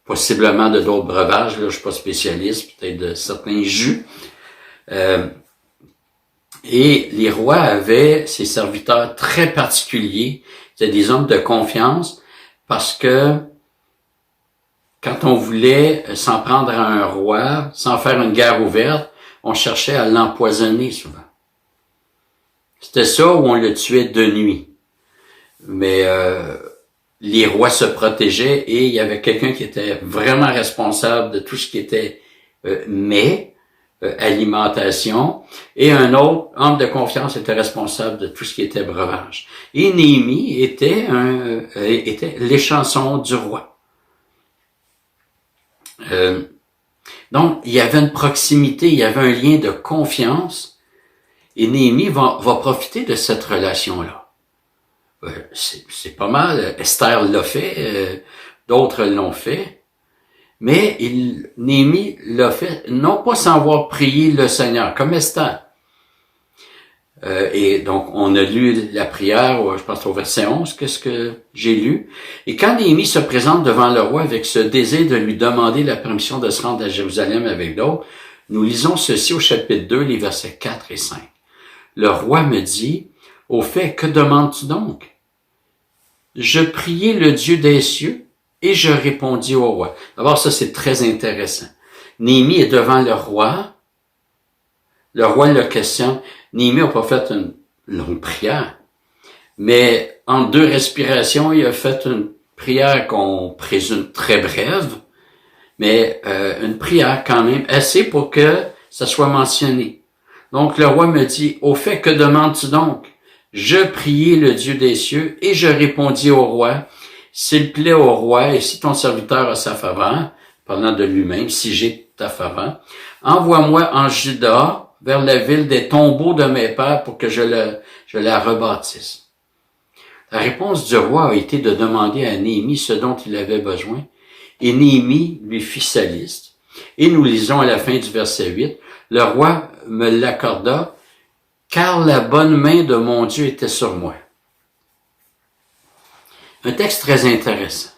Possiblement de d'autres breuvages, là, je suis pas spécialiste, peut-être de certains jus. Et les rois avaient ces serviteurs très particuliers. C'était des hommes de confiance parce que quand on voulait s'en prendre à un roi, sans faire une guerre ouverte, on cherchait à l'empoisonner souvent. C'était ça où on le tuait de nuit. Mais les rois se protégeaient et il y avait quelqu'un qui était vraiment responsable de tout ce qui était alimentation, et un autre homme de confiance était responsable de tout ce qui était breuvage. Et Néhémie était l'échanson du roi. Donc, il y avait une proximité, il y avait un lien de confiance, et Néhémie va profiter de cette relation-là. C'est pas mal. Esther l'a fait, d'autres l'ont fait. Mais Néhémie l'a fait, non pas sans avoir prié le Seigneur, comme Esther. Et donc, on a lu la prière, je pense au verset 11, qu'est-ce que j'ai lu. Et quand Néhémie se présente devant le roi avec ce désir de lui demander la permission de se rendre à Jérusalem avec d'autres, nous lisons ceci au chapitre 2, les versets 4 et 5. Le roi me dit, « Au fait, que demandes-tu donc? Je priai le Dieu des cieux, et je répondis au roi. » D'abord, ça, c'est très intéressant. Néhémie est devant le roi. Le roi le questionne. Néhémie n'a pas fait une longue prière, mais en 2 respirations, il a fait une prière qu'on présume très brève, mais une prière quand même assez pour que ça soit mentionné. Donc, le roi me dit, « Au fait, que demandes-tu donc? Je priai le Dieu des cieux, et je répondis au roi, s'il plaît au roi, et si ton serviteur a sa faveur, parlant de lui-même, si j'ai ta faveur, envoie-moi en Juda, vers la ville des tombeaux de mes pères, pour que je la rebâtisse. » La réponse du roi a été de demander à Néhémie ce dont il avait besoin, et Néhémie lui fit sa liste. Et nous lisons à la fin du verset 8, « Le roi me l'accorda, car la bonne main de mon Dieu était sur moi. » Un texte très intéressant.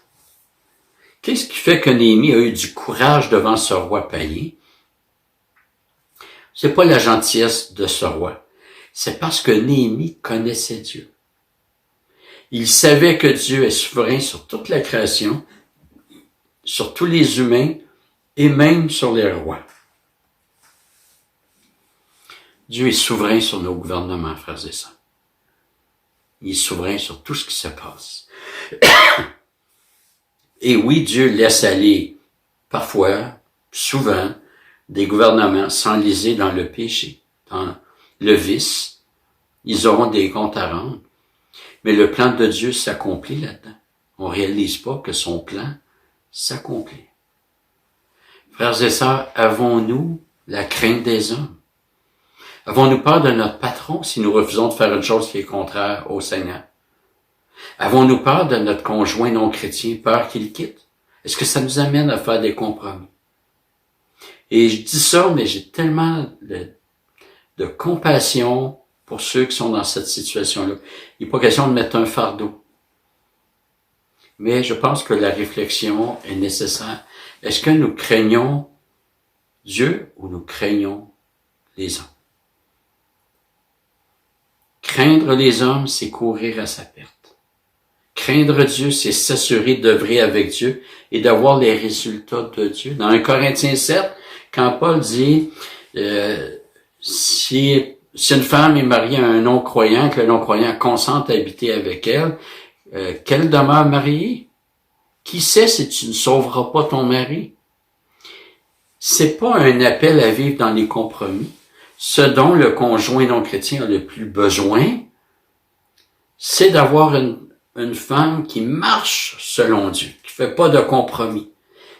Qu'est-ce qui fait que Néhémie a eu du courage devant ce roi païen? C'est pas la gentillesse de ce roi. C'est parce que Néhémie connaissait Dieu. Il savait que Dieu est souverain sur toute la création, sur tous les humains et même sur les rois. Dieu est souverain sur nos gouvernements, frères et sœurs. Il est souverain sur tout ce qui se passe. Et oui, Dieu laisse aller, parfois, souvent, des gouvernements s'enliser dans le péché, dans le vice. Ils auront des comptes à rendre. Mais le plan de Dieu s'accomplit là-dedans. On réalise pas que son plan s'accomplit. Frères et sœurs, avons-nous la crainte des hommes? Avons-nous peur de notre patron si nous refusons de faire une chose qui est contraire au Seigneur? Avons-nous peur de notre conjoint non chrétien, peur qu'il quitte? Est-ce que ça nous amène à faire des compromis? Et je dis ça, mais j'ai tellement de compassion pour ceux qui sont dans cette situation-là. Il n'est pas question de mettre un fardeau. Mais je pense que la réflexion est nécessaire. Est-ce que nous craignons Dieu ou nous craignons les hommes? Craindre les hommes, c'est courir à sa perte. Craindre Dieu, c'est s'assurer d'œuvrer avec Dieu et d'avoir les résultats de Dieu. Dans 1 Corinthiens 7, quand Paul dit si une femme est mariée à un non-croyant, que le non-croyant consente à habiter avec elle, qu'elle demeure mariée? Qui sait si tu ne sauveras pas ton mari? C'est pas un appel à vivre dans les compromis. Ce dont le conjoint non chrétien a le plus besoin, c'est d'avoir une femme qui marche selon Dieu, qui fait pas de compromis.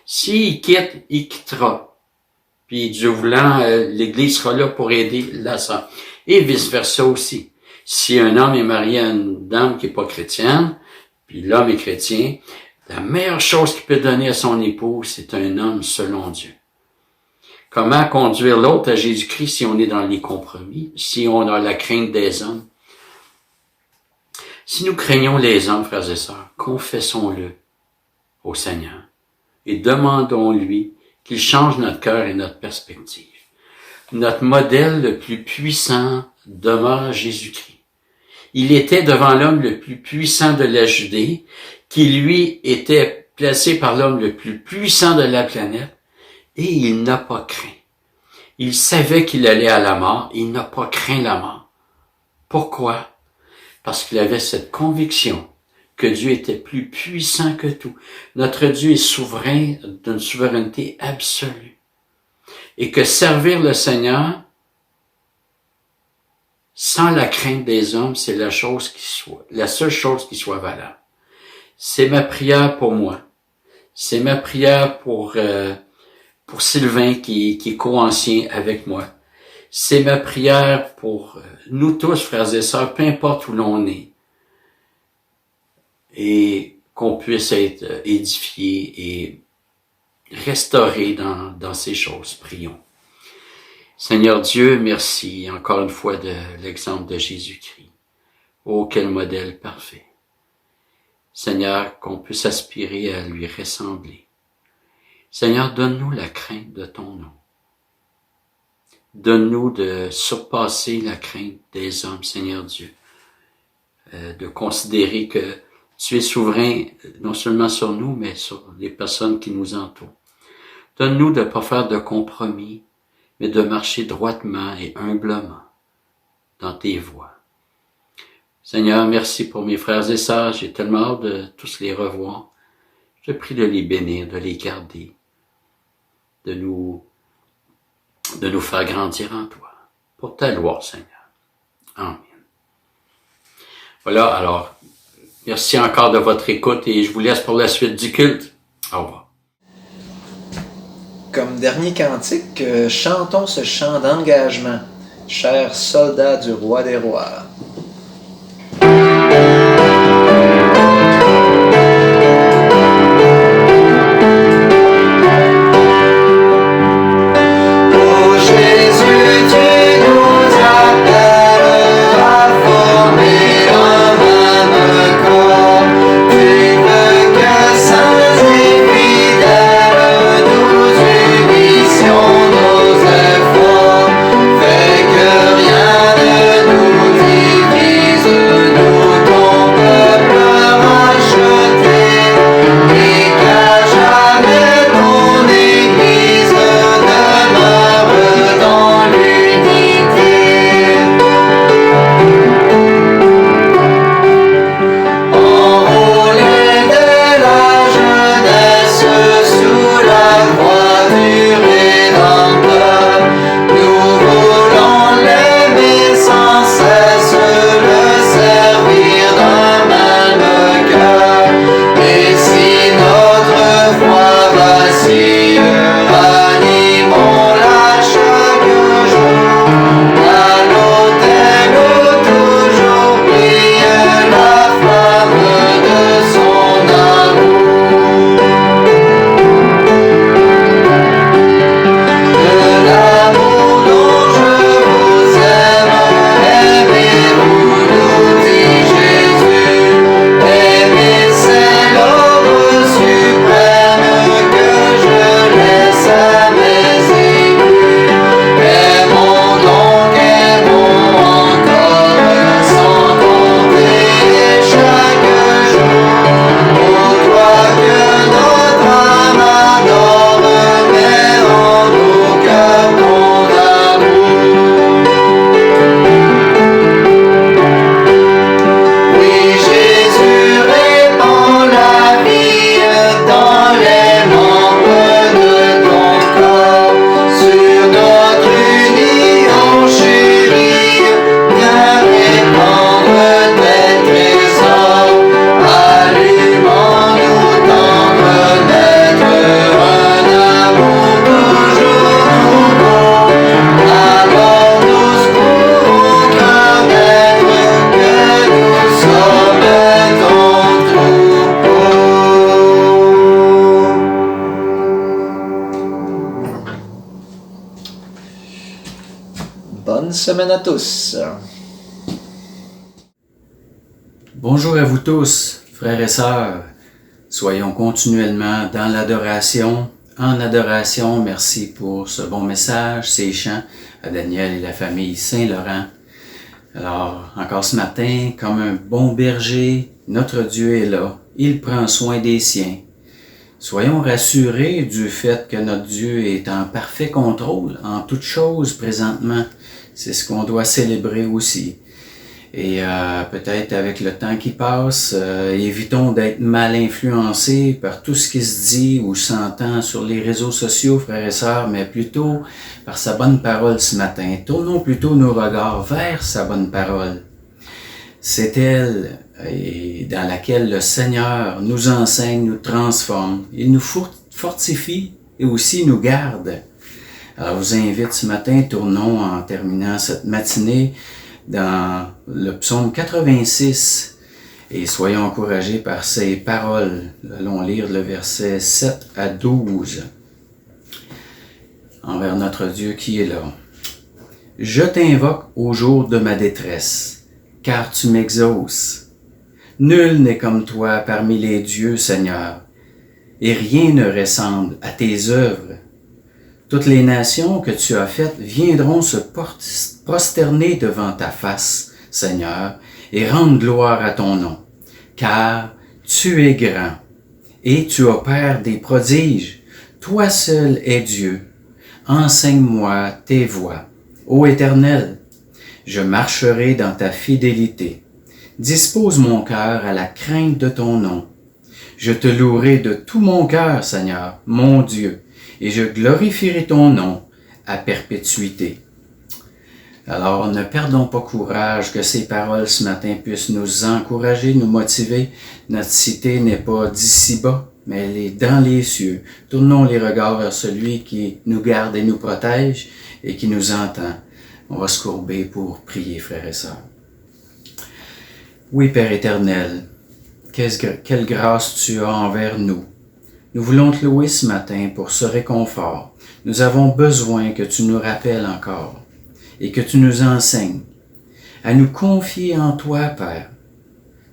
S'il quitte, il quittera. Puis Dieu voulant, l'Église sera là pour aider la sœur. Et vice-versa aussi. Si un homme est marié à une dame qui est pas chrétienne, puis l'homme est chrétien, la meilleure chose qu'il peut donner à son épouse, c'est un homme selon Dieu. Comment conduire l'autre à Jésus-Christ si on est dans les compromis, si on a la crainte des hommes? Si nous craignons les hommes, frères et sœurs, confessons-le au Seigneur et demandons-lui qu'il change notre cœur et notre perspective. Notre modèle le plus puissant demeure Jésus-Christ. Il était devant l'homme le plus puissant de la Judée, qui lui était placé par l'homme le plus puissant de la planète, et il n'a pas craint. Il savait qu'il allait à la mort, il n'a pas craint la mort. Pourquoi? Parce qu'il avait cette conviction que Dieu était plus puissant que tout. Notre Dieu est souverain d'une souveraineté absolue. Et que servir le Seigneur, sans la crainte des hommes, c'est la seule chose qui soit valable. C'est ma prière pour moi. C'est ma prière pour Sylvain qui est co-ancien avec moi. C'est ma prière pour nous tous, frères et sœurs, peu importe où l'on est. Et qu'on puisse être édifiés et restaurés dans ces choses. Prions. Seigneur Dieu, merci encore une fois de l'exemple de Jésus-Christ. Oh, quel modèle parfait. Seigneur, qu'on puisse aspirer à lui ressembler. Seigneur, donne-nous la crainte de ton nom. Donne-nous de surpasser la crainte des hommes, Seigneur Dieu. De considérer que tu es souverain non seulement sur nous, mais sur les personnes qui nous entourent. Donne-nous de ne pas faire de compromis, mais de marcher droitement et humblement dans tes voies. Seigneur, merci pour mes frères et sœurs. J'ai tellement hâte de tous les revoir. Je te prie de les bénir, de les garder, de nous faire grandir en toi. Pour ta gloire, Seigneur. Amen. Voilà, alors, merci encore de votre écoute et je vous laisse pour la suite du culte. Au revoir. Comme dernier cantique, chantons ce chant d'engagement, chers soldats du roi des rois. Nos efforts, fais que rien ne nous divise. Bonne semaine à tous. Bonjour à vous tous, frères et sœurs. Soyons continuellement dans l'adoration. En adoration, merci pour ce bon message, ces chants à Daniel et la famille Saint-Laurent. Alors, encore ce matin, comme un bon berger, notre Dieu est là. Il prend soin des siens. Soyons rassurés du fait que notre Dieu est en parfait contrôle en toutes choses présentement. C'est ce qu'on doit célébrer aussi. Et peut-être avec le temps qui passe, évitons d'être mal influencés par tout ce qui se dit ou s'entend sur les réseaux sociaux, frères et sœurs, mais plutôt par sa bonne parole ce matin. Tournons plutôt nos regards vers sa bonne parole. C'est elle dans laquelle le Seigneur nous enseigne, nous transforme. Il nous fortifie et aussi nous garde. Alors, je vous invite ce matin, tournons en terminant cette matinée dans le psaume 86 et soyons encouragés par ces paroles. Allons lire le verset 7 à 12. Envers notre Dieu qui est là. Je t'invoque au jour de ma détresse, car tu m'exauces. Nul n'est comme toi parmi les dieux, Seigneur, et rien ne ressemble à tes œuvres. Toutes les nations que tu as faites viendront se prosterner devant ta face, Seigneur, et rendre gloire à ton nom, car tu es grand, et tu opères des prodiges. Toi seul es Dieu. Enseigne-moi tes voies, ô Éternel. Je marcherai dans ta fidélité. Dispose mon cœur à la crainte de ton nom. Je te louerai de tout mon cœur, Seigneur, mon Dieu, et je glorifierai ton nom à perpétuité. Alors, ne perdons pas courage, que ces paroles ce matin puissent nous encourager, nous motiver. Notre cité n'est pas d'ici-bas, mais elle est dans les cieux. Tournons les regards vers celui qui nous garde et nous protège et qui nous entend. On va se courber pour prier, frères et sœurs. Oui, Père éternel, quelle grâce tu as envers nous. Nous voulons te louer ce matin pour ce réconfort. Nous avons besoin que tu nous rappelles encore et que tu nous enseignes à nous confier en toi, Père.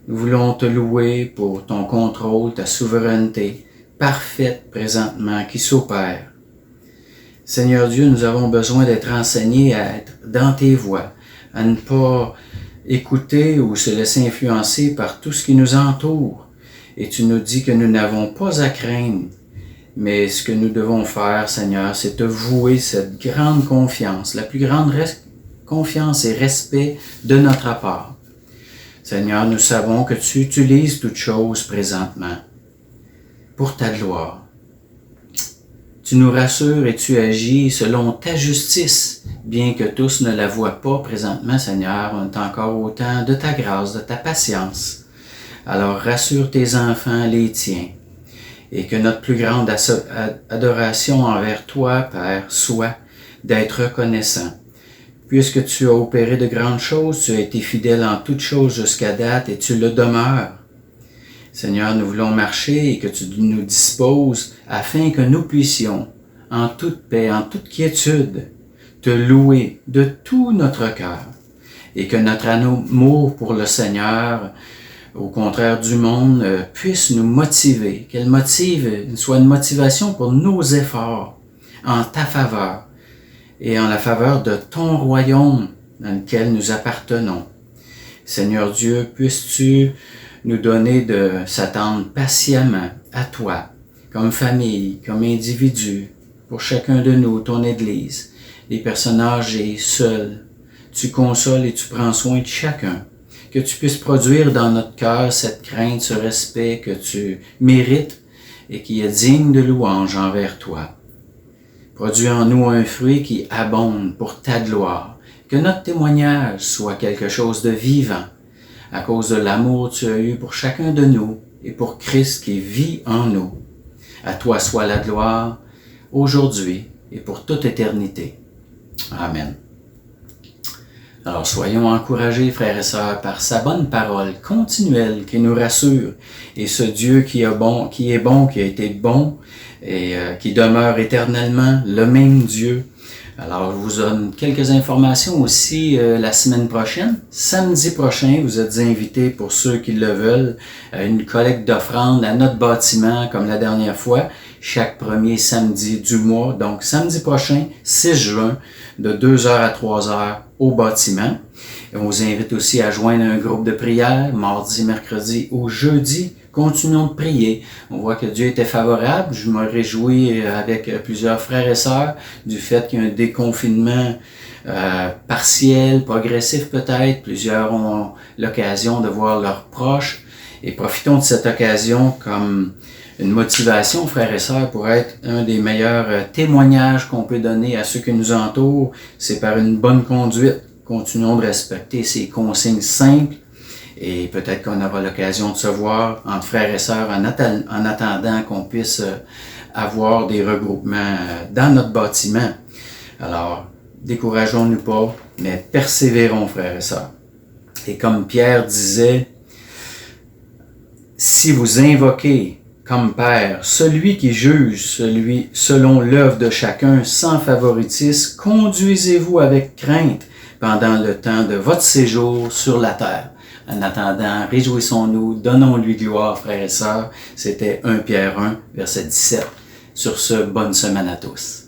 Nous voulons te louer pour ton contrôle, ta souveraineté parfaite présentement qui s'opère. Seigneur Dieu, nous avons besoin d'être enseignés à être dans tes voies, à ne pas écouter ou se laisser influencer par tout ce qui nous entoure. Et tu nous dis que nous n'avons pas à craindre, mais ce que nous devons faire, Seigneur, c'est te vouer cette grande confiance, la plus grande confiance et respect de notre part. Seigneur, nous savons que tu utilises toutes choses présentement pour ta gloire. Tu nous rassures et tu agis selon ta justice, bien que tous ne la voient pas présentement, Seigneur, on est encore au temps de ta grâce, de ta patience. Alors rassure tes enfants, les tiens, et que notre plus grande adoration envers toi, Père, soit d'être reconnaissant. Puisque tu as opéré de grandes choses, tu as été fidèle en toutes choses jusqu'à date et tu le demeures. Seigneur, nous voulons marcher et que tu nous disposes afin que nous puissions, en toute paix, en toute quiétude, te louer de tout notre cœur et que notre amour pour le Seigneur, au contraire du monde, puisse nous motiver, qu'elle soit une motivation pour nos efforts en ta faveur et en la faveur de ton royaume dans lequel nous appartenons. Seigneur Dieu, puisses-tu nous donner de s'attendre patiemment à toi, comme famille, comme individu, pour chacun de nous, ton Église, les personnes âgées, seules. Tu consoles et tu prends soin de chacun. Que tu puisses produire dans notre cœur cette crainte, ce respect que tu mérites et qui est digne de louange envers toi. Produis en nous un fruit qui abonde pour ta gloire. Que notre témoignage soit quelque chose de vivant à cause de l'amour que tu as eu pour chacun de nous et pour Christ qui vit en nous. À toi soit la gloire aujourd'hui et pour toute éternité. Amen. Alors soyons encouragés, frères et sœurs, par sa bonne parole continuelle qui nous rassure. Et ce Dieu qui est bon, qui a été bon et qui demeure éternellement, le même Dieu. Alors, je vous donne quelques informations aussi la semaine prochaine. Samedi prochain, vous êtes invités, pour ceux qui le veulent, à une collecte d'offrandes à notre bâtiment, comme la dernière fois, chaque premier samedi du mois. Donc, samedi prochain, 6 juin, de 2h à 3h au bâtiment. Et on vous invite aussi à joindre un groupe de prière, mardi, mercredi ou jeudi. Continuons de prier. On voit que Dieu était favorable. Je me réjouis avec plusieurs frères et sœurs du fait qu'il y a un déconfinement partiel, progressif peut-être. Plusieurs ont l'occasion de voir leurs proches. Et profitons de cette occasion comme une motivation, frères et sœurs, pour être un des meilleurs témoignages qu'on peut donner à ceux qui nous entourent. C'est par une bonne conduite. Continuons de respecter ces consignes simples. Et peut-être qu'on aura l'occasion de se voir entre frères et sœurs en attendant qu'on puisse avoir des regroupements dans notre bâtiment. Alors, décourageons-nous pas, mais persévérons, frères et sœurs. Et comme Pierre disait, si vous invoquez comme Père celui qui juge celui selon l'œuvre de chacun sans favoritisme, conduisez-vous avec crainte pendant le temps de votre séjour sur la terre. En attendant, réjouissons-nous, donnons-lui gloire, frères et sœurs. C'était 1 Pierre 1, verset 17. Sur ce, bonne semaine à tous.